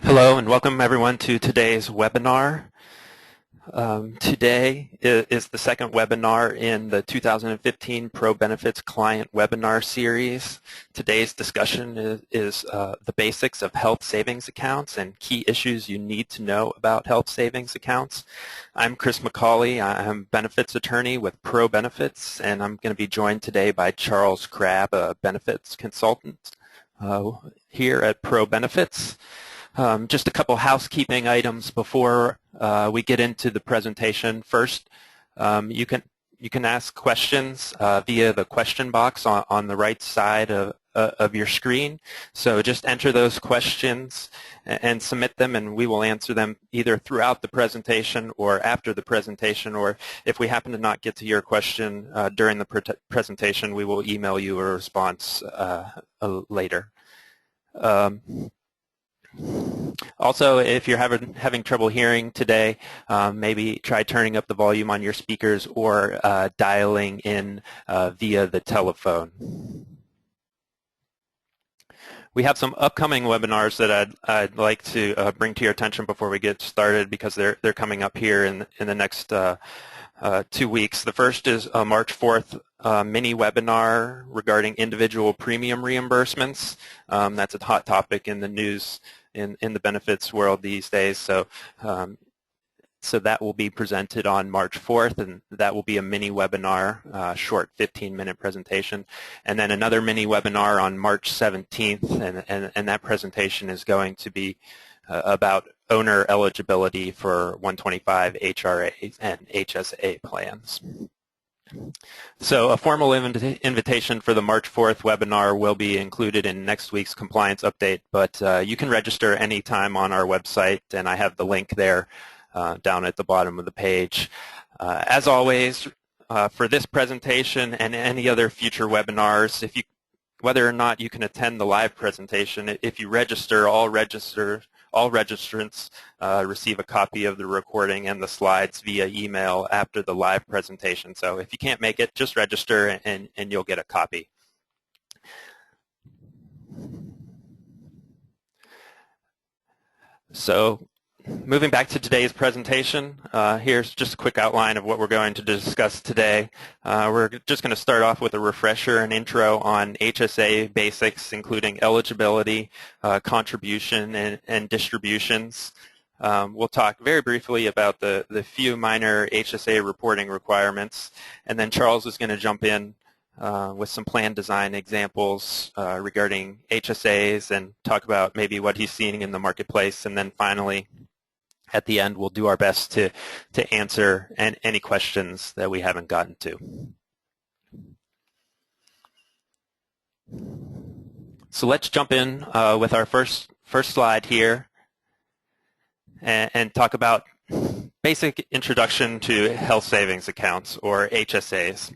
Hello and welcome everyone to today's webinar. Today is the second webinar in the 2015 ProBenefits Client Webinar Series. Today's discussion is the basics of health savings accounts and key issues you need to know about health savings accounts. I'm Chris McCauley. I'm a benefits attorney with ProBenefits, and I'm going to be joined today by Charles Crabb, a benefits consultant here at ProBenefits. Just a couple housekeeping items before we get into the presentation. First, you can ask questions via the question box on the right side of your screen. So just enter those questions and submit them, and we will answer them either throughout the presentation or after the presentation, or if we happen to not get to your question during the presentation, we will email you a response later. Also, if you're having trouble hearing today, maybe try turning up the volume on your speakers or dialing in via the telephone. We have some upcoming webinars that I'd like to bring to your attention before we get started, because they're coming up here in the next 2 weeks. The first is a March 4th mini webinar regarding individual premium reimbursements. That's a hot topic in the news in the benefits world these days. So that will be presented on March 4th, and that will be a mini webinar, short 15-minute presentation. And then another mini webinar on March 17th, and that presentation is going to be about owner eligibility for 125 HRA and HSA plans. So a formal invitation for the March 4th webinar will be included in next week's compliance update, but you can register anytime on our website, and I have the link there down at the bottom of the page. As always, for this presentation and any other future webinars, whether or not you can attend the live presentation, if you register, all registrants receive a copy of the recording and the slides via email after the live presentation. So if you can't make it, just register and you'll get a copy. So moving back to today's presentation, here's just a quick outline of what we're going to discuss today. We're just going to start off with a refresher and intro on HSA basics, including eligibility, contribution, and distributions. We'll talk very briefly about the few minor HSA reporting requirements, and then Charles is going to jump in with some plan design examples regarding HSAs and talk about maybe what he's seeing in the marketplace, and then finally, at the end, we'll do our best to answer any questions that we haven't gotten to. So let's jump in with our first slide here and talk about basic introduction to health savings accounts, or HSAs.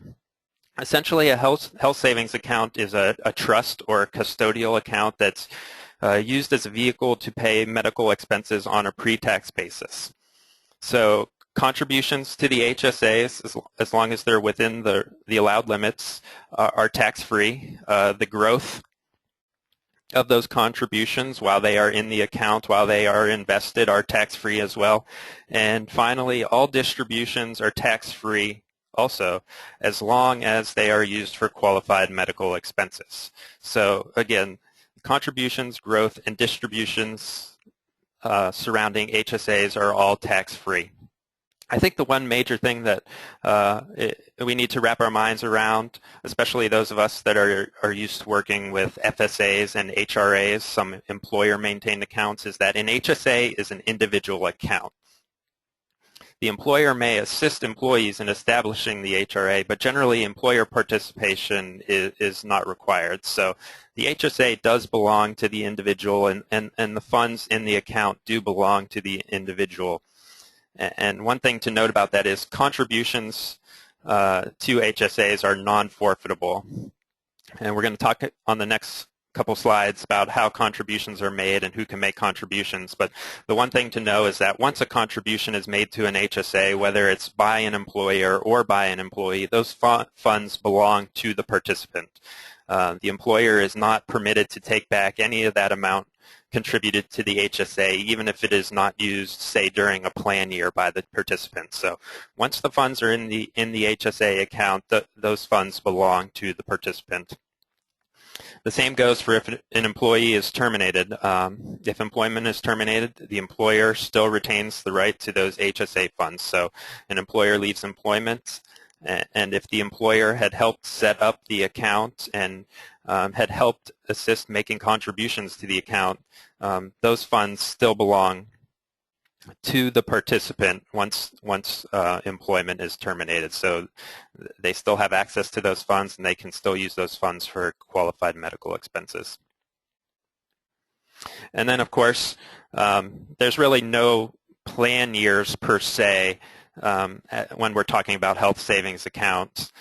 Essentially, a health savings account is a trust or custodial account that's used as a vehicle to pay medical expenses on a pre-tax basis. So contributions to the HSAs, as long as they're within the allowed limits, are tax-free. The growth of those contributions while they are in the account, while they are invested, are tax-free as well. And finally, all distributions are tax-free also, as long as they are used for qualified medical expenses. So again, contributions, growth, and distributions surrounding HSAs are all tax-free. I think the one major thing that we need to wrap our minds around, especially those of us that are used to working with FSAs and HRAs, some employer-maintained accounts, is that an HSA is an individual account. The employer may assist employees in establishing the HRA, but generally employer participation is not required. So the HSA does belong to the individual, and the funds in the account do belong to the individual. And one thing to note about that is contributions to HSAs are non-forfeitable. And we're going to talk on the next couple slides about how contributions are made and who can make contributions. But the one thing to know is that once a contribution is made to an HSA, whether it's by an employer or by an employee, those funds belong to the participant. The employer is not permitted to take back any of that amount contributed to the HSA, even if it is not used, say, during a plan year by the participant. So once the funds are in the HSA account, those funds belong to the participant. The same goes for if an employee is terminated. If employment is terminated, the employer still retains the right to those HSA funds. So an employer leaves employment, and if the employer had helped set up the account and had helped assist making contributions to the account, those funds still belong to the participant once employment is terminated. So they still have access to those funds, and they can still use those funds for qualified medical expenses. And then, of course, there's really no plan years per se when we're talking about health savings accounts.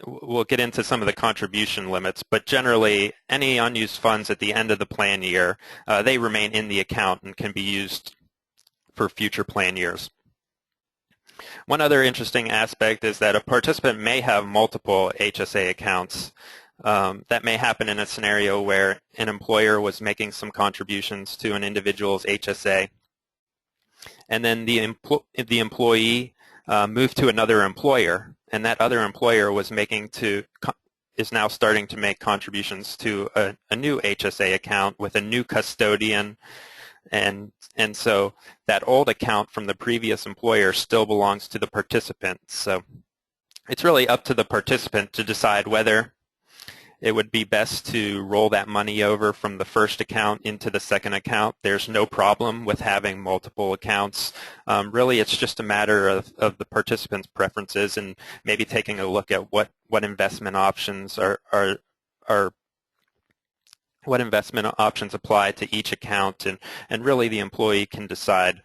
We'll get into some of the contribution limits, but generally any unused funds at the end of the plan year, they remain in the account and can be used for future plan years. One other interesting aspect is that a participant may have multiple HSA accounts. That may happen in a scenario where an employer was making some contributions to an individual's HSA, and then the employee moved to another employer, and that other employer is now starting to make contributions to a new HSA account with a new custodian, and so that old account from the previous employer still belongs to the participant. So it's really up to the participant to decide whether it would be best to roll that money over from the first account into the second account. There's no problem with having multiple accounts. Really, it's just a matter of the participant's preferences and maybe taking a look at what investment options what investment options apply to each account, and really the employee can decide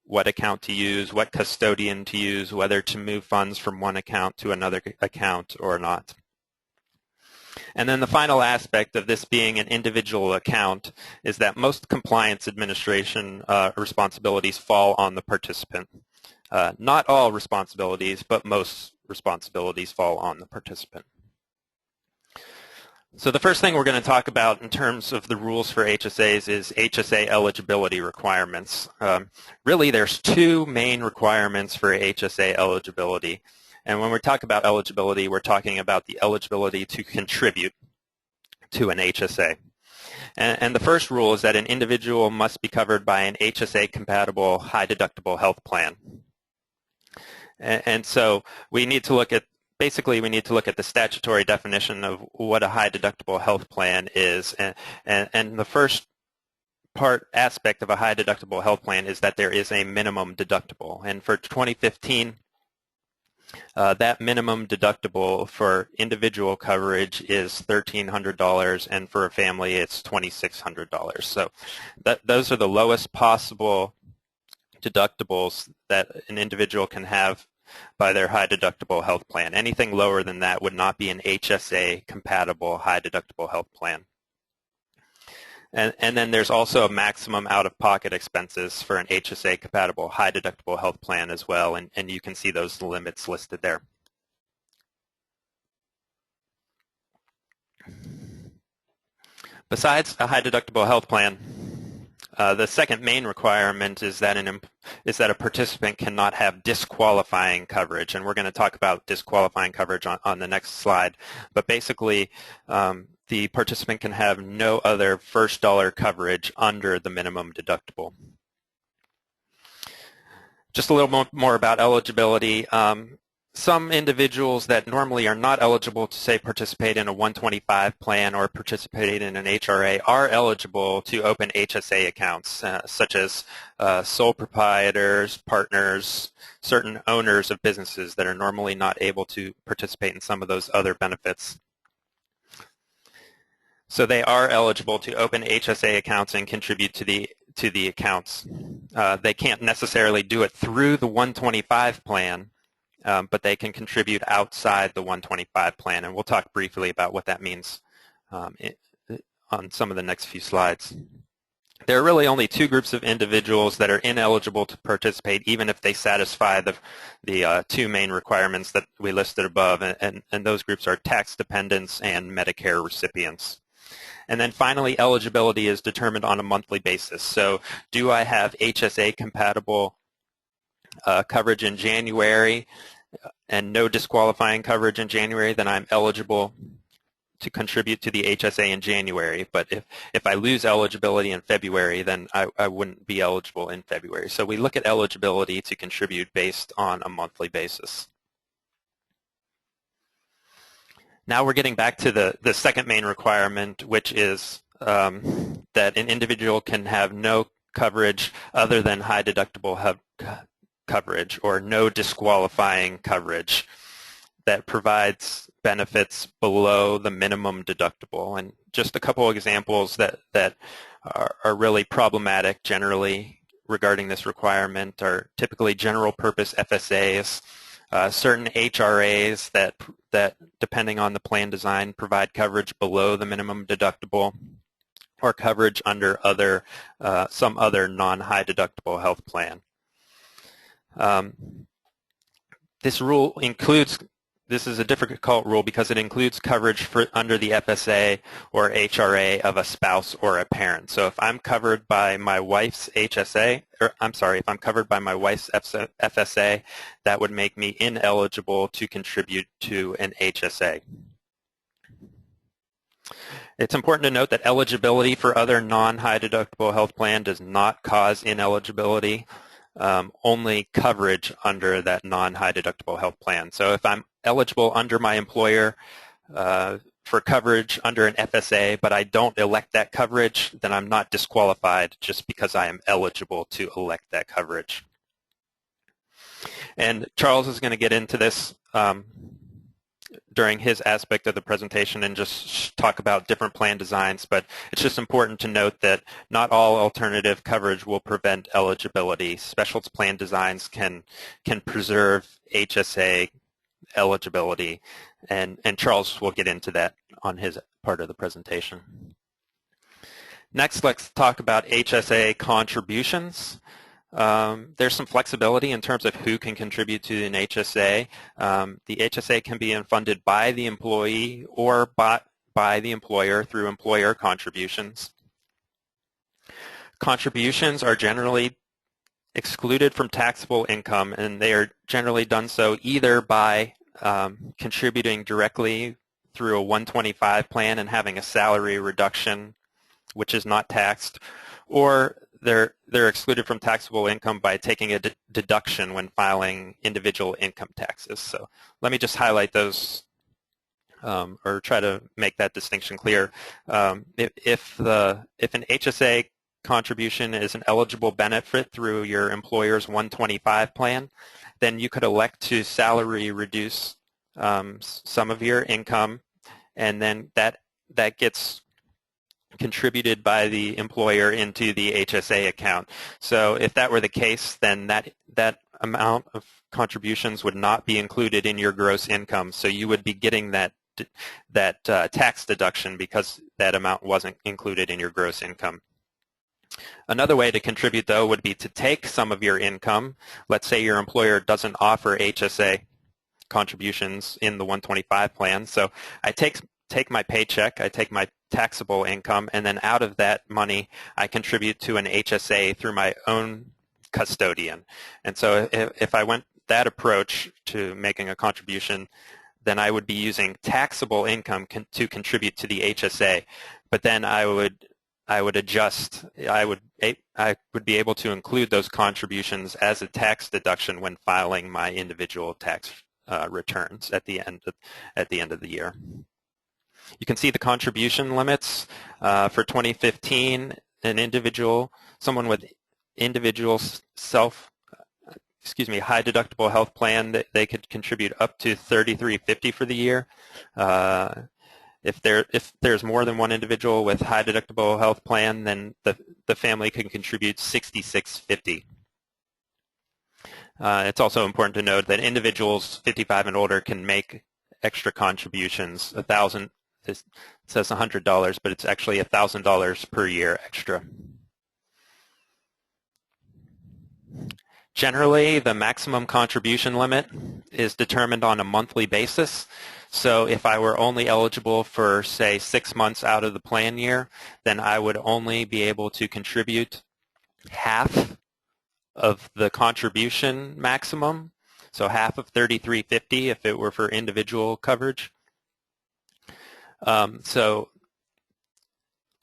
what account to use, what custodian to use, whether to move funds from one account to another account or not. And then the final aspect of this being an individual account is that most compliance administration responsibilities fall on the participant. Not all responsibilities, but most responsibilities fall on the participant. So the first thing we're going to talk about in terms of the rules for HSAs is HSA eligibility requirements. Really, there's two main requirements for HSA eligibility. And when we talk about eligibility, we're talking about the eligibility to contribute to an HSA. And the first rule is that an individual must be covered by an HSA-compatible high-deductible health plan. And so we need to look at, basically we need to look at the statutory definition of what a high-deductible health plan is. And the first aspect of a high-deductible health plan is that there is a minimum deductible. And for 2015, that minimum deductible for individual coverage is $1,300, and for a family it's $2,600. So those are the lowest possible deductibles that an individual can have by their high deductible health plan. Anything lower than that would not be an HSA compatible high deductible health plan. And then there's also a maximum out-of-pocket expenses for an HSA-compatible high-deductible health plan as well, and you can see those limits listed there. Besides a high-deductible health plan, the second main requirement is that a participant cannot have disqualifying coverage, and we're going to talk about disqualifying coverage on the next slide. But basically, the participant can have no other first dollar coverage under the minimum deductible. Just a little more about eligibility. Some individuals that normally are not eligible to, say, participate in a 125 plan or participate in an HRA are eligible to open HSA accounts, such as sole proprietors, partners, certain owners of businesses that are normally not able to participate in some of those other benefits. So they are eligible to open HSA accounts and contribute to the accounts. They can't necessarily do it through the 125 plan, but they can contribute outside the 125 plan, and we'll talk briefly about what that means on some of the next few slides. There are really only two groups of individuals that are ineligible to participate, even if they satisfy the two main requirements that we listed above, and those groups are tax dependents and Medicare recipients. And then finally, eligibility is determined on a monthly basis. So do I have HSA compatible coverage in January and no disqualifying coverage in January, then I'm eligible to contribute to the HSA in January. But if I lose eligibility in February, then I wouldn't be eligible in February. So we look at eligibility to contribute based on a monthly basis. Now we're getting back to the second main requirement, which is that an individual can have no coverage other than high deductible coverage or no disqualifying coverage that provides benefits below the minimum deductible. And just a couple of examples that are really problematic generally regarding this requirement are typically general purpose FSAs, certain HRAs that depending on the plan design provide coverage below the minimum deductible, or coverage under some other non-high deductible health plan. This is a difficult rule because it includes coverage under the FSA or HRA of a spouse or a parent. So if I'm covered by my wife's HSA, or I'm sorry, if I'm covered by my wife's FSA, that would make me ineligible to contribute to an HSA. It's important to note that eligibility for other non-high deductible health plan does not cause ineligibility. Only coverage under that non-high deductible health plan. So if I'm eligible under my employer for coverage under an FSA, but I don't elect that coverage, then I'm not disqualified just because I am eligible to elect that coverage. And Charles is going to get into this during his aspect of the presentation and just talk about different plan designs, but it's just important to note that not all alternative coverage will prevent eligibility. Special plan designs can preserve HSA eligibility, and Charles will get into that on his part of the presentation. Next, let's talk about HSA contributions. There's some flexibility in terms of who can contribute to an HSA. The HSA can be funded by the employee or by the employer through employer contributions. Contributions are generally excluded from taxable income, and they are generally done so either by contributing directly through a 125 plan and having a salary reduction, which is not taxed, or they're excluded from taxable income by taking a deduction when filing individual income taxes. So let me just highlight those or try to make that distinction clear. If an HSA contribution is an eligible benefit through your employer's 125 plan, then you could elect to salary reduce some of your income, and then that gets contributed by the employer into the HSA account. So if that were the case, then that amount of contributions would not be included in your gross income. So you would be getting that tax deduction because that amount wasn't included in your gross income. Another way to contribute, though, would be to take some of your income. Let's say your employer doesn't offer HSA contributions in the 125 plan. So I take my paycheck, I take my taxable income, and then out of that money I contribute to an HSA through my own custodian. And so if I went that approach to making a contribution, then I would be using taxable income to contribute to the HSA. But then I would adjust, I would be able to include those contributions as a tax deduction when filing my individual tax returns at the end of the year. You can see the contribution limits for 2015. Someone with individual high deductible health plan, that they could contribute up to $33.50 for the year. If there's more than one individual with high deductible health plan, then the family can contribute $66.50. It's also important to note that individuals 55 and older can make extra contributions. It says $100, but it's actually $1,000 per year extra. Generally, the maximum contribution limit is determined on a monthly basis. So if I were only eligible for, say, 6 months out of the plan year, then I would only be able to contribute half of the contribution maximum, so half of $33.50 if it were for individual coverage. So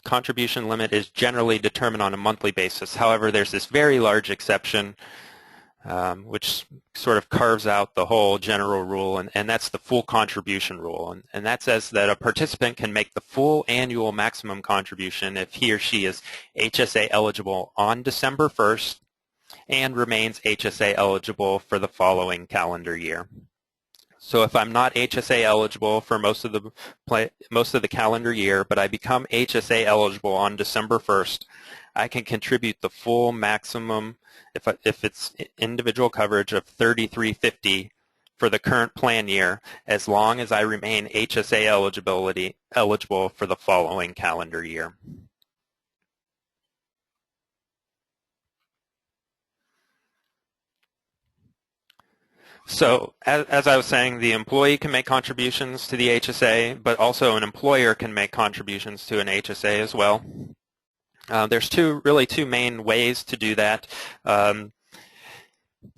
contribution limit is generally determined on a monthly basis. However, there's this very large exception which sort of carves out the whole general rule, and that's the full contribution rule. And that says that a participant can make the full annual maximum contribution if he or she is HSA eligible on December 1st and remains HSA eligible for the following calendar year. So if I'm not HSA eligible for most of the calendar year, but I become HSA eligible on December 1st, I can contribute the full maximum, if it's individual coverage, of $33.50 for the current plan year, as long as I remain HSA eligible for the following calendar year. So as I was saying, the employee can make contributions to the HSA, but also an employer can make contributions to an HSA as well. There's really two main ways to do that. The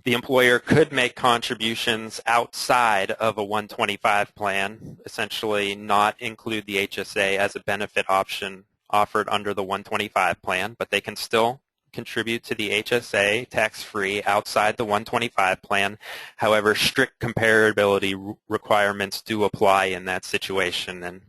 employer could make contributions outside of a 125 plan, essentially not include the HSA as a benefit option offered under the 125 plan, but they can still contribute to the HSA tax-free outside the 125 plan. However, strict comparability requirements do apply in that situation, and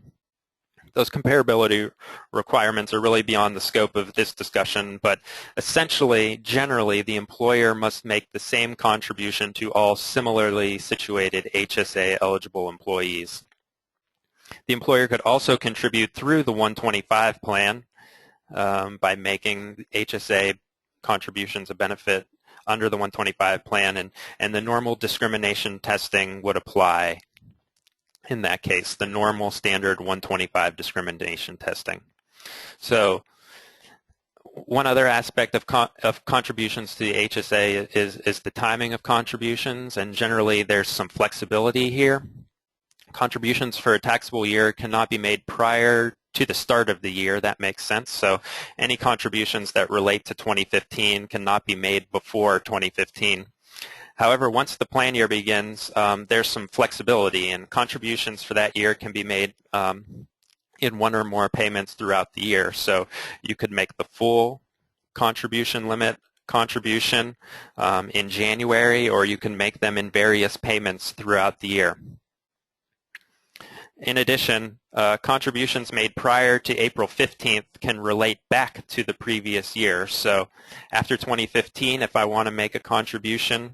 those comparability requirements are really beyond the scope of this discussion, but essentially, generally, the employer must make the same contribution to all similarly situated HSA-eligible employees. The employer could also contribute through the 125 plan by making HSA contributions a benefit under the 125 plan, and the normal discrimination testing would apply in that case, the normal standard 125 discrimination testing. So one other aspect of contributions to the HSA is the timing of contributions, and generally there's some flexibility here. Contributions for a taxable year cannot be made prior to the start of the year. That makes sense. So any contributions that relate to 2015 cannot be made before 2015. However, once the plan year begins, there's some flexibility, and contributions for that year can be made in one or more payments throughout the year. So you could make the full contribution limit contribution in January, or you can make them in various payments throughout the year. In addition, contributions made prior to April 15th can relate back to the previous year. So after 2015, if I want to make a contribution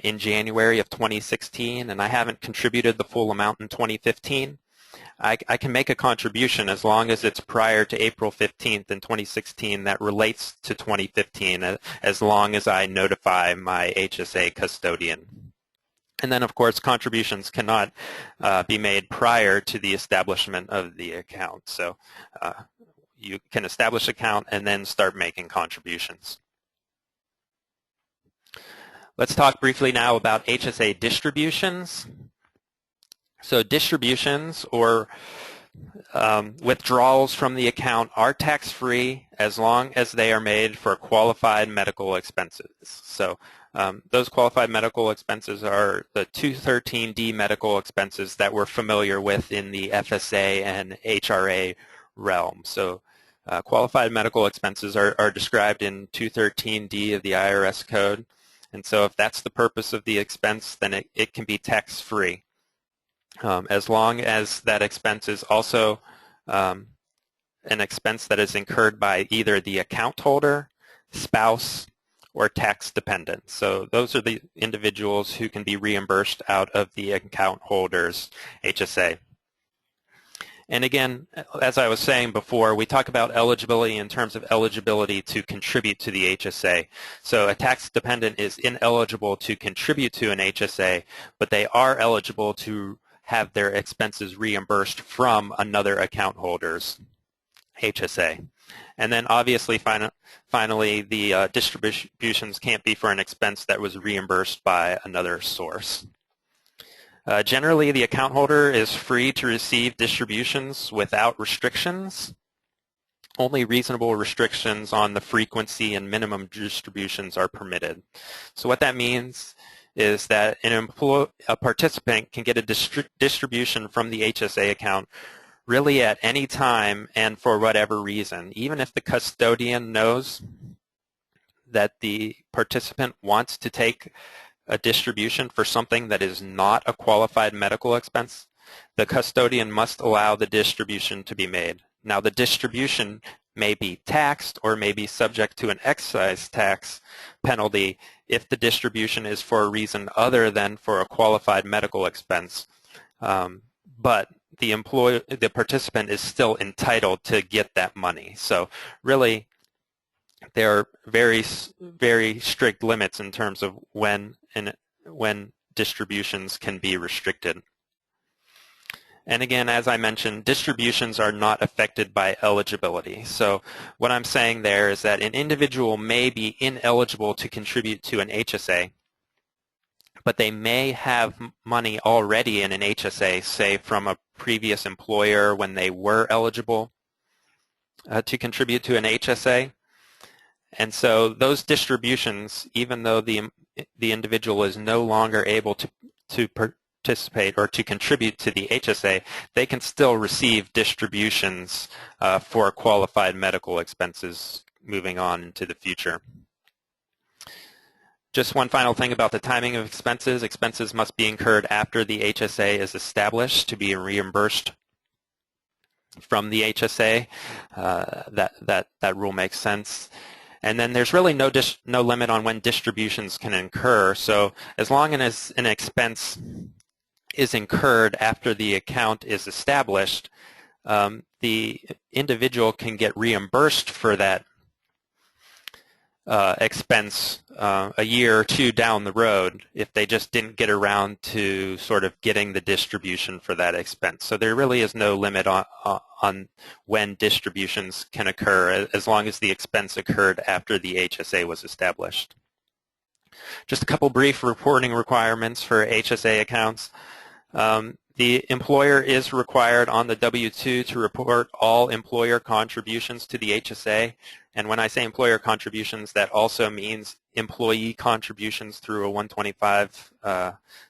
in January of 2016 and I haven't contributed the full amount in 2015, I can make a contribution as long as it's prior to April 15th in 2016 that relates to 2015, as long as I notify my HSA custodian. And then, of course, contributions cannot be made prior to the establishment of the account. So you can establish an account and then start making contributions. Let's talk briefly now about HSA distributions. So distributions, or withdrawals from the account, are tax-free as long as they are made for qualified medical expenses. So those qualified medical expenses are the 213D medical expenses that we're familiar with in the FSA and HRA realm. So qualified medical expenses are described in 213D of the IRS code. And so if that's the purpose of the expense, then it can be tax-free, as long as that expense is also an expense that is incurred by either the account holder, spouse, or tax dependent. So those are the individuals who can be reimbursed out of the account holder's HSA. And again, as I was saying before, we talk about eligibility in terms of eligibility to contribute to the HSA. So a tax dependent is ineligible to contribute to an HSA, but they are eligible to have their expenses reimbursed from another account holder's HSA. And then obviously finally the distributions can't be for an expense that was reimbursed by another source. Generally, the account holder is free to receive distributions without restrictions. Only reasonable restrictions on the frequency and minimum distributions are permitted. So what that means is that a participant can get a distribution from the HSA account really at any time and for whatever reason, even if the custodian knows that the participant wants to take a distribution for something that is not a qualified medical expense, the custodian must allow the distribution to be made. Now, the distribution may be taxed or may be subject to an excise tax penalty if the distribution is for a reason other than for a qualified medical expense. But the participant is still entitled to get that money. So really, there are very, very strict limits in terms of when distributions can be restricted. And again, as I mentioned, distributions are not affected by eligibility. So what I'm saying there is that an individual may be ineligible to contribute to an HSA, but they may have money already in an HSA, say from a previous employer when they were eligible to contribute to an HSA. And so those distributions, even though the individual is no longer able to participate or to contribute to the HSA, they can still receive distributions for qualified medical expenses moving on into the future. Just one final thing about the timing of expenses. Expenses must be incurred after the HSA is established to be reimbursed from the HSA. That rule makes sense. And then there's really no limit on when distributions can incur. So as long as an expense is incurred after the account is established, the individual can get reimbursed for that expense a year or two down the road if they just didn't get around to sort of getting the distribution for that expense. So there really is no limit on when distributions can occur as long as the expense occurred after the HSA was established. Just a couple brief reporting requirements for HSA accounts. The employer is required on the W-2 to report all employer contributions to the HSA. And when I say employer contributions, that also means employee contributions through a 125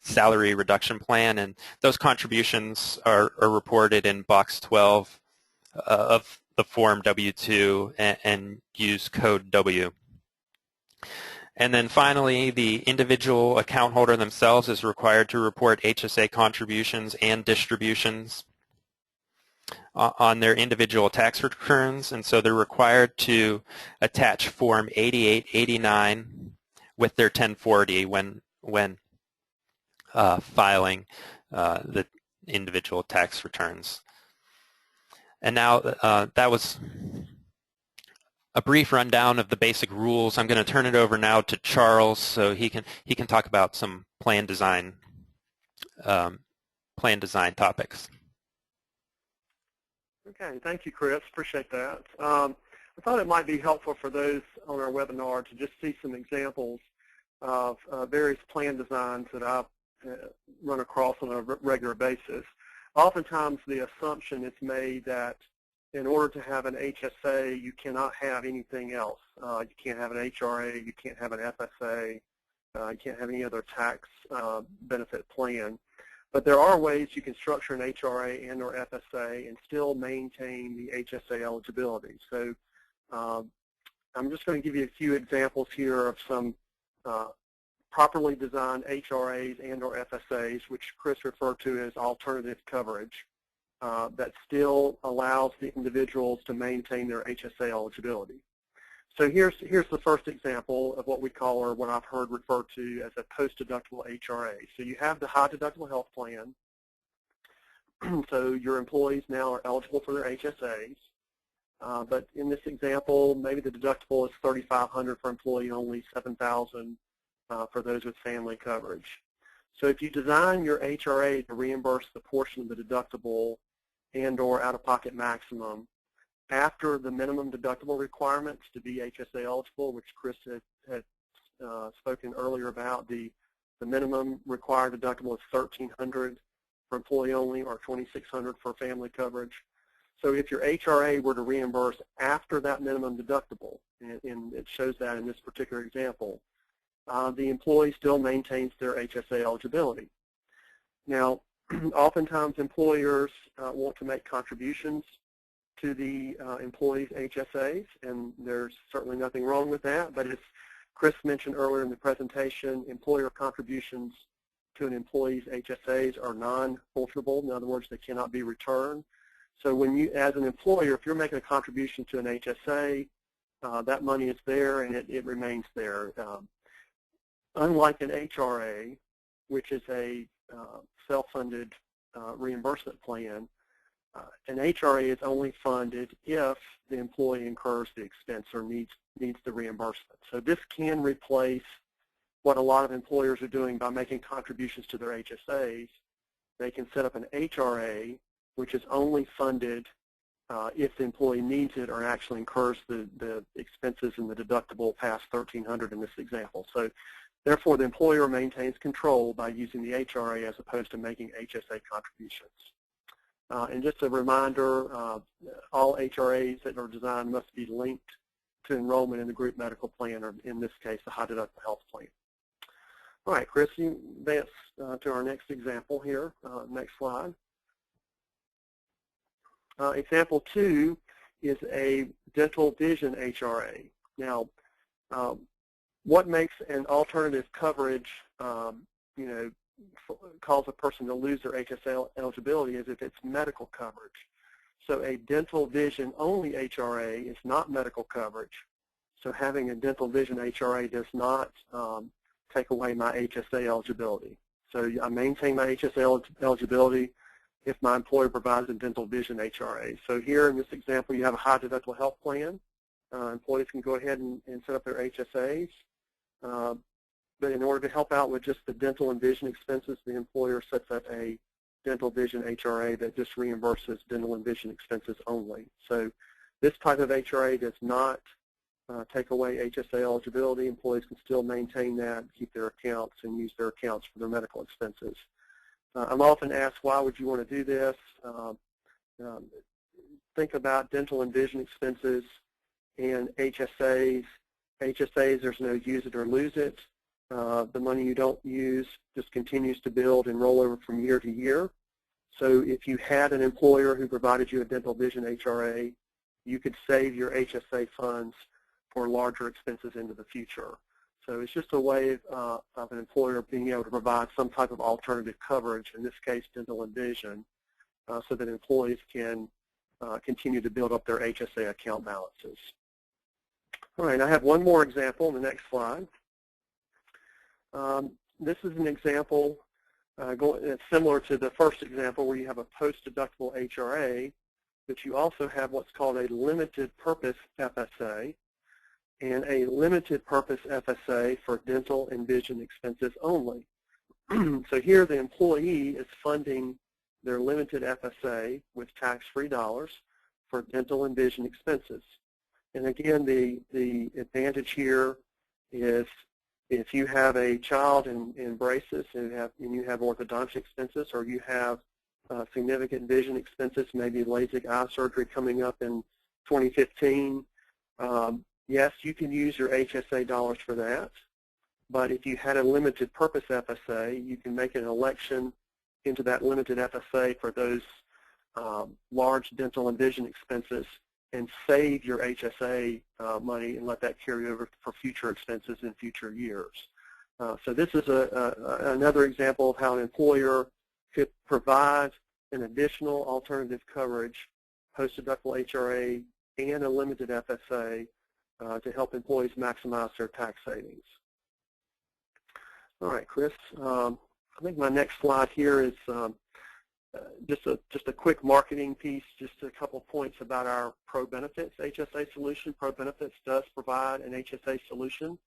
salary reduction plan. And those contributions are reported in box 12 of the form W-2 and use code W. And then finally, the individual account holder themselves is required to report HSA contributions and distributions on their individual tax returns. And so they're required to attach Form 8889 with their 1040 when filing the individual tax returns. And now that was a brief rundown of the basic rules. I'm going to turn it over now to Charles so he can talk about some plan design topics. Okay, thank you, Chris. Appreciate that. I thought it might be helpful for those on our webinar to just see some examples of various plan designs that I run across on a regular basis. Oftentimes, the assumption is made that in order to have an HSA, you cannot have anything else. You can't have an HRA, you can't have an FSA, you can't have any other tax benefit plan. But there are ways you can structure an HRA and or FSA and still maintain the HSA eligibility. So I'm just going to give you a few examples here of some properly designed HRAs and or FSAs, which Chris referred to as alternative coverage. That still allows the individuals to maintain their HSA eligibility. So here's the first example of what we call, or what I've heard referred to as a post-deductible HRA. So you have the high deductible health plan. So your employees now are eligible for their HSAs. But in this example, maybe the deductible is $3,500 for employee only, $7,000 for those with family coverage. So if you design your HRA to reimburse the portion of the deductible and or out-of-pocket maximum after the minimum deductible requirements to be HSA eligible, which Chris had spoken earlier about, the minimum required deductible is $1,300 for employee only or $2,600 for family coverage. So if your HRA were to reimburse after that minimum deductible, and it shows that in this particular example, the employee still maintains their HSA eligibility. Now, oftentimes employers want to make contributions to the employees' HSAs, and there's certainly nothing wrong with that, but as Chris mentioned earlier in the presentation, employer contributions to an employee's HSAs are non-forfeitable. In other words, they cannot be returned. So when you, as an employer, if you're making a contribution to an HSA, that money is there and it remains there. Unlike an HRA, which is a self-funded reimbursement plan, an HRA is only funded if the employee incurs the expense or needs the reimbursement. So this can replace what a lot of employers are doing by making contributions to their HSAs. They can set up an HRA, which is only funded if the employee needs it or actually incurs the expenses and the deductible past $1,300 in this example. So therefore, the employer maintains control by using the HRA as opposed to making HSA contributions. And just a reminder, all HRAs that are designed must be linked to enrollment in the group medical plan, or in this case, the high deductible health plan. All right, Chris, you advance to our next example here. Next slide. Example 2 is a dental vision HRA. Now, what makes an alternative coverage, cause a person to lose their HSA eligibility is if it's medical coverage. So a dental vision only HRA is not medical coverage. So having a dental vision HRA does not take away my HSA eligibility. So I maintain my HSA eligibility if my employer provides a dental vision HRA. So here in this example, you have a high deductible health plan. Employees can go ahead and set up their HSAs. But in order to help out with just the dental and vision expenses, the employer sets up a dental vision HRA that just reimburses dental and vision expenses only. So this type of HRA does not take away HSA eligibility. Employees can still maintain that, keep their accounts, and use their accounts for their medical expenses. I'm often asked, why would you want to do this? Think about dental and vision expenses and HSAs. HSAs, there's no use it or lose it. The money you don't use just continues to build and roll over from year to year. So if you had an employer who provided you a dental vision HRA, you could save your HSA funds for larger expenses into the future. So it's just a way of an employer being able to provide some type of alternative coverage, in this case dental and vision, so that employees can continue to build up their HSA account balances. All right, I have one more example in the next slide. This is an example it's similar to the first example where you have a post-deductible HRA, but you also have what's called a limited purpose FSA and a limited purpose FSA for dental and vision expenses only. So here the employee is funding their limited FSA with tax-free dollars for dental and vision expenses. And again, the advantage here is if you have a child in braces and you have orthodontic expenses, or you have significant vision expenses, maybe LASIK eye surgery coming up in 2015, yes, you can use your HSA dollars for that. But if you had a limited purpose FSA, you can make an election into that limited FSA for those large dental and vision expenses and save your HSA money and let that carry over for future expenses in future years. So this is another example of how an employer could provide an additional alternative coverage, post-deductible HRA, and a limited FSA to help employees maximize their tax savings. All right, Chris, I think my next slide here is just a quick marketing piece, just a couple points about our ProBenefits HSA solution. ProBenefits does provide an HSA solution.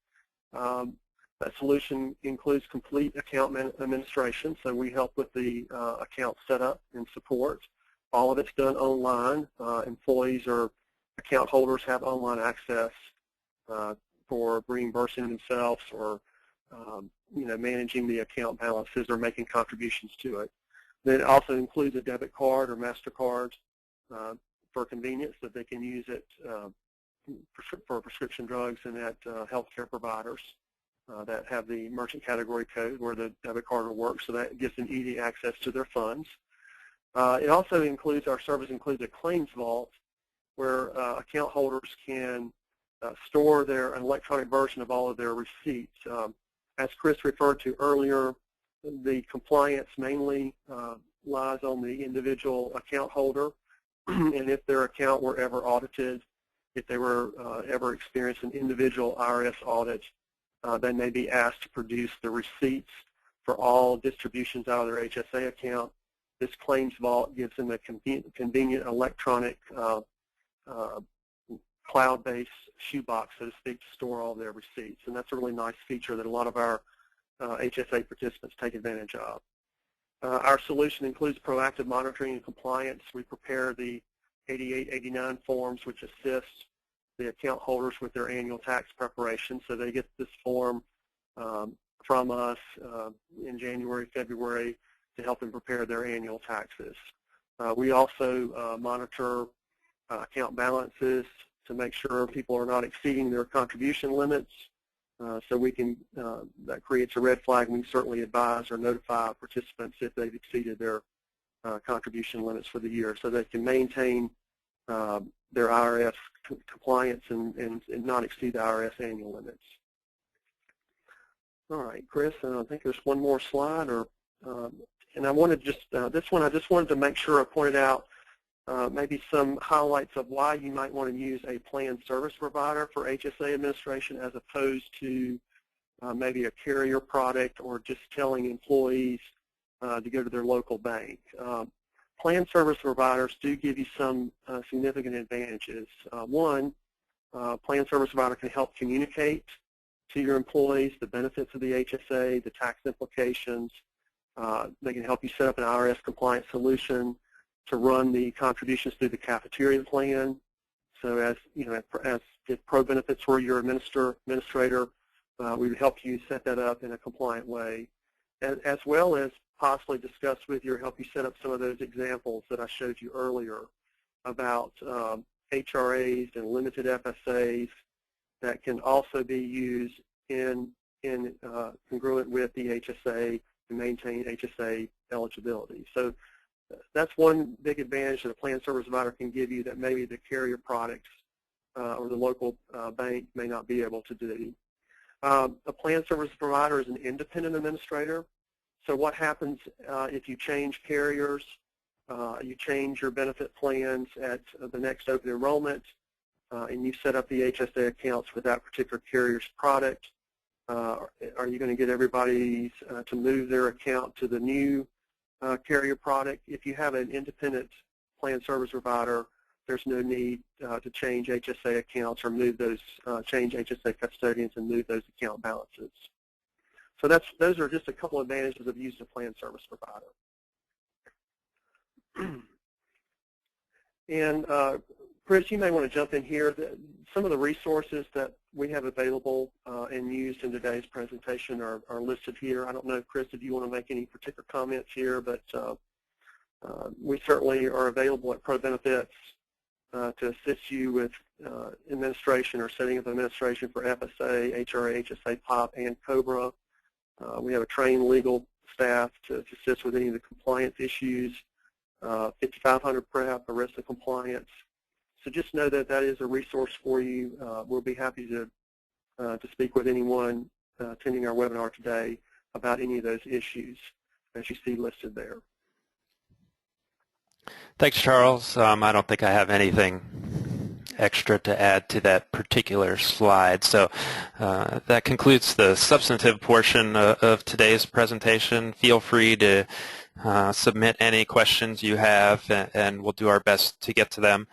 That solution includes complete account administration, so we help with the account setup and support. All of it's done online. Employees or account holders have online access for reimbursing themselves or managing the account balances or making contributions to it. Then it also includes a debit card or MasterCard for convenience that they can use it for prescription drugs and at healthcare providers that have the merchant category code where the debit card will work, so that gives them easy access to their funds. It also includes, our service includes a claims vault where account holders can store an electronic version of all of their receipts. As Chris referred to earlier, the compliance mainly lies on the individual account holder, and if their account were ever audited, if they were ever experienced an individual IRS audit, they may be asked to produce the receipts for all distributions out of their HSA account. This claims vault gives them a convenient electronic cloud-based shoebox, so to speak, to store all their receipts, and that's a really nice feature that a lot of our HSA participants take advantage of. Our solution includes proactive monitoring and compliance. We prepare the 8889 forms, which assist the account holders with their annual tax preparation. So they get this form from us in January, February to help them prepare their annual taxes. We also monitor account balances to make sure people are not exceeding their contribution limits. So we can, that creates a red flag. We can certainly advise or notify participants if they've exceeded their contribution limits for the year, so they can maintain their IRS compliance and not exceed the IRS annual limits. All right, Chris, I think there's one more slide, and I wanted this one, I just wanted to make sure I pointed out maybe some highlights of why you might want to use a planned service provider for HSA administration as opposed to maybe a carrier product or just telling employees to go to their local bank. Planned service providers do give you some significant advantages. One, planned service provider can help communicate to your employees the benefits of the HSA, the tax implications. They can help you set up an IRS compliant solution to run the contributions through the cafeteria plan. So as you know, as if ProBenefits were your administrator, we would help you set that up in a compliant way, as well as possibly discuss with you or help you set up some of those examples that I showed you earlier about HRAs and limited FSAs that can also be used in congruent with the HSA to maintain HSA eligibility. So that's one big advantage that a planned service provider can give you that maybe the carrier products or the local bank may not be able to do. A planned service provider is an independent administrator. So what happens if you change carriers, you change your benefit plans at the next open enrollment, and you set up the HSA accounts with that particular carrier's product? Are you going to get everybody to move their account to the new carrier product? If you have an independent planned service provider, there's no need to change HSA accounts or move those, change HSA custodians and move those account balances. So those are just a couple of advantages of using a planned service provider. And Chris, you may want to jump in here. Some of the resources that we have available and used in today's presentation are listed here. I don't know, Chris, if you want to make any particular comments here, but we certainly are available at ProBenefits to assist you with administration or setting up administration for FSA, HRA, HSA, POP, and COBRA. We have a trained legal staff to assist with any of the compliance issues, 5500 PREP, ERISA compliance. So just know that that is a resource for you. We'll be happy to speak with anyone attending our webinar today about any of those issues as you see listed there. Thanks, Charles. I don't think I have anything extra to add to that particular slide. So that concludes the substantive portion of today's presentation. Feel free to submit any questions you have, and we'll do our best to get to them.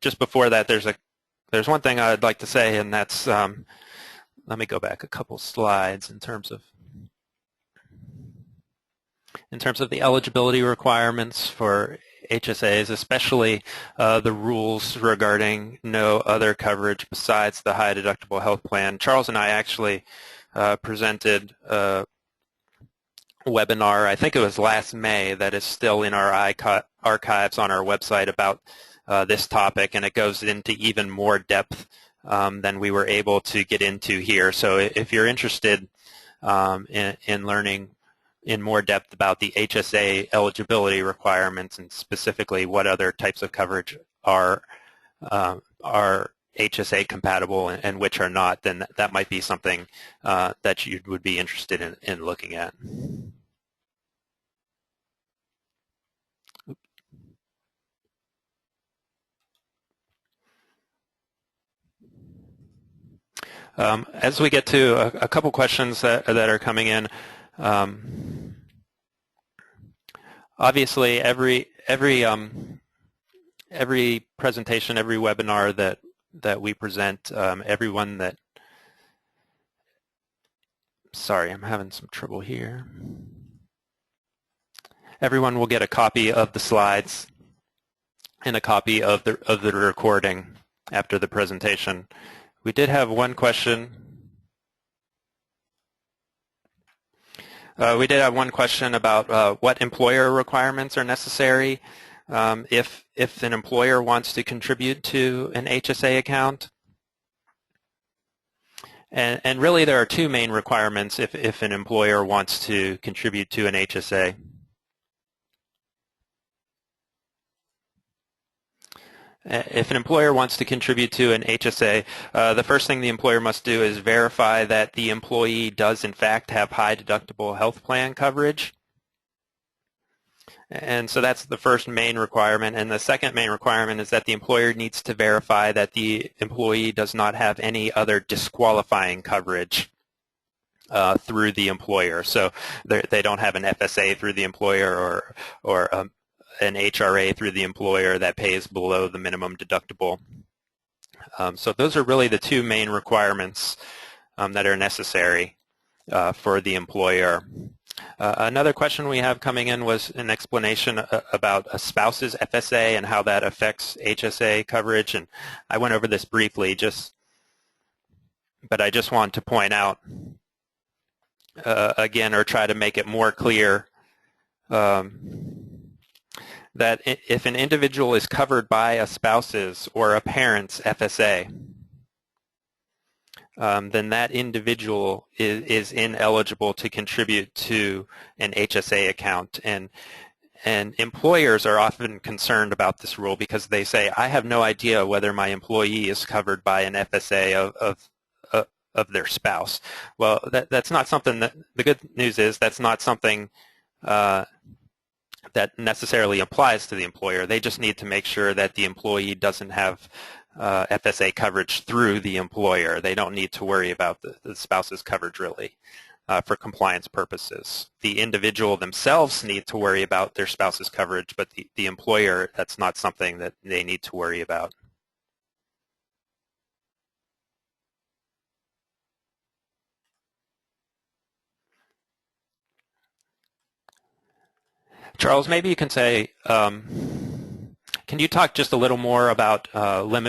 Just before that, there's one thing I'd like to say, and that's, let me go back a couple slides in terms of the eligibility requirements for HSAs, especially the rules regarding no other coverage besides the high deductible health plan. Charles and I actually presented a webinar, I think it was last May, that is still in our archives on our website about this topic, and it goes into even more depth than we were able to get into here. So if you're interested in learning in more depth about the HSA eligibility requirements and specifically what other types of coverage are HSA compatible and which are not, then that might be something that you would be interested in looking at. As we get to a couple questions that are coming in, obviously every presentation, every webinar that we present, everyone that, sorry, I'm having some trouble here. Everyone will get a copy of the slides and a copy of the recording after the presentation. We did have one question. We did have one question about what employer requirements are necessary if an employer wants to contribute to an HSA account. And really there are two main requirements if an employer wants to contribute to an HSA. If an employer wants to contribute to an HSA, the first thing the employer must do is verify that the employee does in fact have high deductible health plan coverage. And so that's the first main requirement. And the second main requirement is that the employer needs to verify that the employee does not have any other disqualifying coverage through the employer. So they don't have an FSA through the employer or an HRA through the employer that pays below the minimum deductible. So those are really the two main requirements that are necessary for the employer. Another question we have coming in was an explanation about a spouse's FSA and how that affects HSA coverage. And I went over this briefly, but I just want to point out again, or try to make it more clear, that if an individual is covered by a spouse's or a parent's FSA, then that individual is ineligible to contribute to an HSA account. And employers are often concerned about this rule because they say, I have no idea whether my employee is covered by an FSA of their spouse. Well, that's not something that, the good news is that's not something that necessarily applies to the employer. They just need to make sure that the employee doesn't have FSA coverage through the employer. They don't need to worry about the spouse's coverage really for compliance purposes. The individual themselves need to worry about their spouse's coverage, but the employer, that's not something that they need to worry about. Charles, maybe you can say, can you talk just a little more about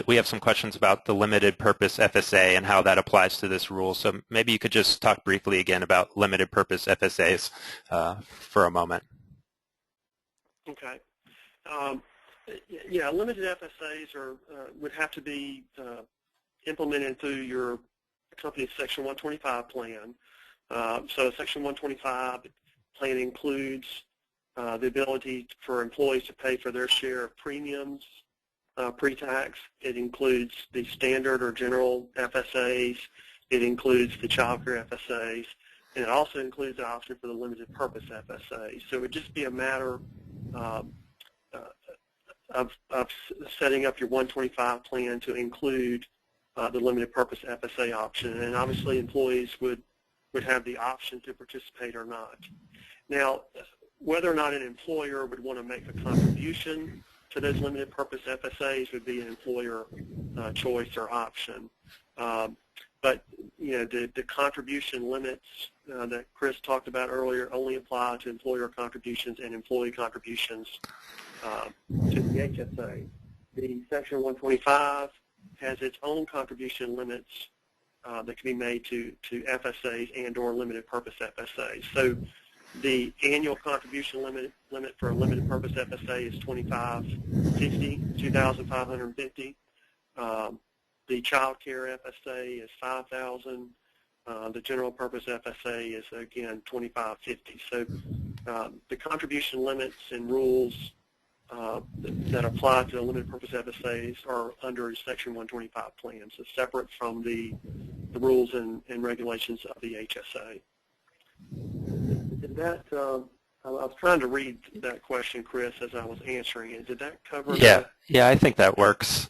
we have some questions about the limited purpose FSA and how that applies to this rule. So maybe you could just talk briefly again about limited purpose FSAs for a moment. Okay. Yeah, limited FSAs would have to be implemented through your company's Section 125 plan. So Section 125 plan includes the ability for employees to pay for their share of premiums pre-tax. It includes the standard or general FSAs. It includes the child care FSAs. And it also includes the option for the limited purpose FSA. So it would just be a matter of setting up your 125 plan to include the limited purpose FSA option. And obviously employees would have the option to participate or not. Now, whether or not an employer would want to make a contribution to those limited purpose FSAs would be an employer choice or option. But the contribution limits that Chris talked about earlier only apply to employer contributions and employee contributions to the HSA. The Section 125 has its own contribution limits that can be made to FSAs and or limited purpose FSAs. So the annual contribution limit for a limited purpose FSA is $2,550. The child care FSA is $5,000. The general purpose FSA is, again, $2,550. So the contribution limits and rules that apply to limited purpose FSAs are under Section 125 plans. It's separate from the rules and regulations of the HSA. Did that, I was trying to read that question, Chris, as I was answering it. Did that cover that? Yeah, I think that works.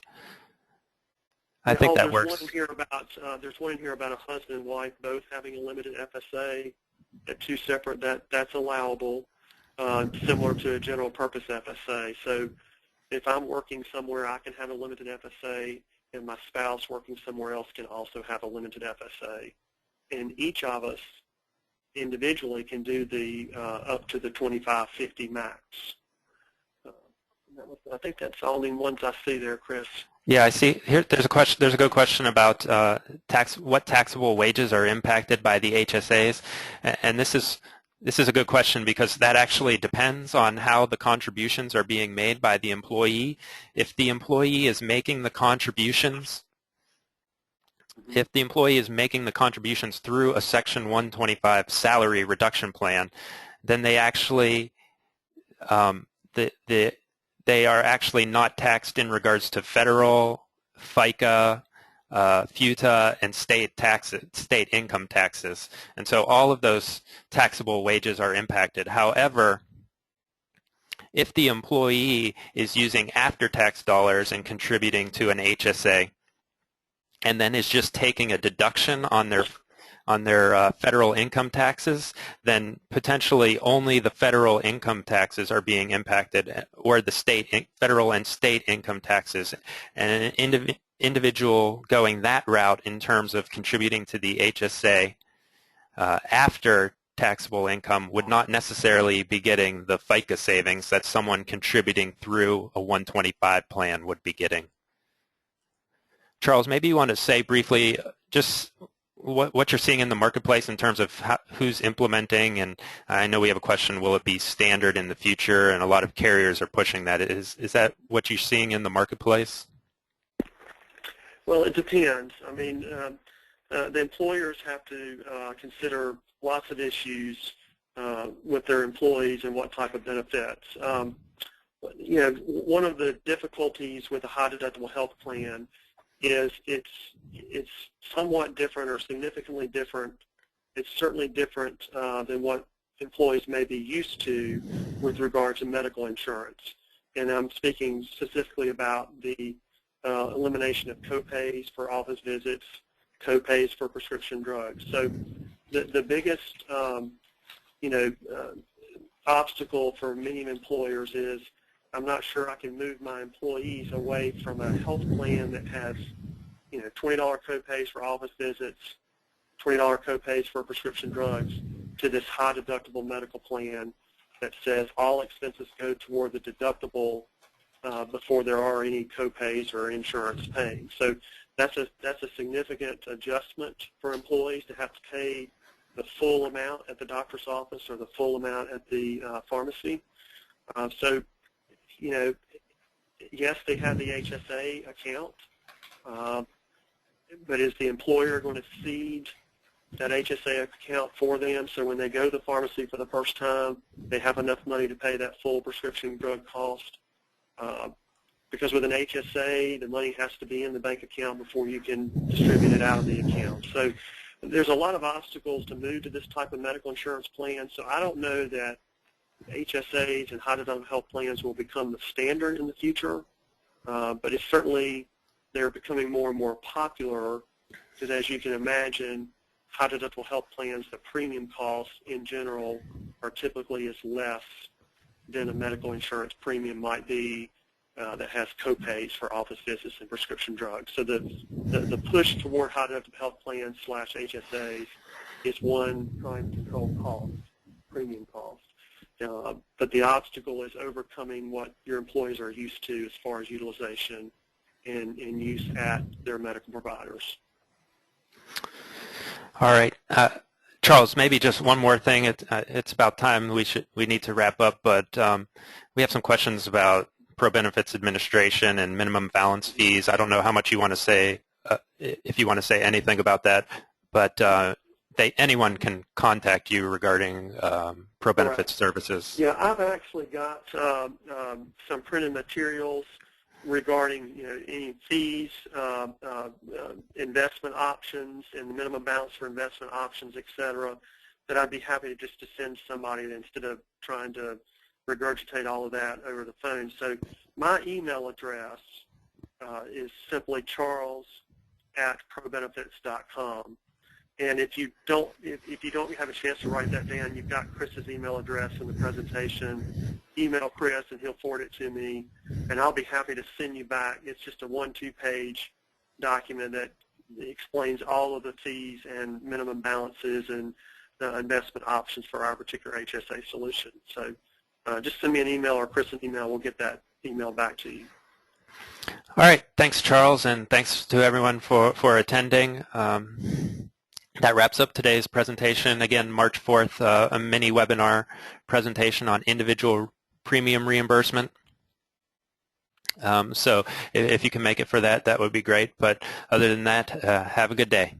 I think that works. There's one in here about a husband and wife both having a limited FSA. Two separate, that's allowable, similar to a general purpose FSA. So if I'm working somewhere, I can have a limited FSA, and my spouse working somewhere else can also have a limited FSA. And each of us individually can do the up to the 2,550 max. I think that's all the ones I see there, Chris. Yeah, I see. Here, there's a question. There's a good question about what taxable wages are impacted by the HSAs, and this is a good question because that actually depends on how the contributions are being made by the employee. If the employee is making the contributions, through a Section 125 salary reduction plan, then they actually they are actually not taxed in regards to federal, FICA, FUTA, and state income taxes. And so all of those taxable wages are impacted. However, if the employee is using after-tax dollars and contributing to an HSA, and then is just taking a deduction on their federal income taxes, then potentially only the federal income taxes are being impacted, or the federal and state income taxes. And an individual going that route in terms of contributing to the HSA after taxable income would not necessarily be getting the FICA savings that someone contributing through a 125 plan would be getting. Charles, maybe you want to say briefly just what you're seeing in the marketplace in terms of who's implementing, and I know we have a question, will it be standard in the future? And a lot of carriers are pushing that. Is that what you're seeing in the marketplace? Well, it depends. I mean, the employers have to consider lots of issues with their employees and what type of benefits. One of the difficulties with a high deductible health plan is it's somewhat different or significantly different. It's certainly different than what employees may be used to with regard to medical insurance. And I'm speaking specifically about the elimination of copays for office visits, copays for prescription drugs. So the biggest obstacle for many employers is I'm not sure I can move my employees away from a health plan that has, $20 copays for office visits, $20 copays for prescription drugs, to this high deductible medical plan that says all expenses go toward the deductible before there are any copays or insurance paying. So that's a significant adjustment for employees to have to pay the full amount at the doctor's office or the full amount at the pharmacy. So yes, they have the HSA account, but is the employer going to seed that HSA account for them so when they go to the pharmacy for the first time, they have enough money to pay that full prescription drug cost? Because with an HSA, the money has to be in the bank account before you can distribute it out of the account. So there's a lot of obstacles to move to this type of medical insurance plan. So I don't know that HSAs and high deductible health plans will become the standard in the future, but it's certainly they're becoming more and more popular because, as you can imagine, high deductible health plans, the premium costs in general are typically is less than a medical insurance premium might be that has copays for office visits and prescription drugs. So the push toward high deductible health plans / HSAs is one trying to control cost, premium cost. But the obstacle is overcoming what your employees are used to as far as utilization and use at their medical providers. All right. Charles, maybe just one more thing. It's about time we need to wrap up, but we have some questions about ProBenefits administration and minimum balance fees. I don't know how much you want to say, if you want to say anything about that, but anyone can contact you regarding ProBenefits Right. services. Yeah, I've actually got some printed materials regarding any fees, investment options, and the minimum balance for investment options, et cetera, that I'd be happy to send somebody instead of trying to regurgitate all of that over the phone. So my email address is simply charles@probenefits.com. And if you don't have a chance to write that down, you've got Chris's email address in the presentation. Email Chris and he'll forward it to me, and I'll be happy to send you back. It's just a 1-2 page document that explains all of the fees and minimum balances and the investment options for our particular HSA solution. So just send me an email or Chris an email. We'll get that email back to you. All right. Thanks, Charles, and thanks to everyone for attending. That wraps up today's presentation. Again, March 4th, a mini webinar presentation on individual premium reimbursement. So if you can make it for that, that would be great. But other than that, have a good day.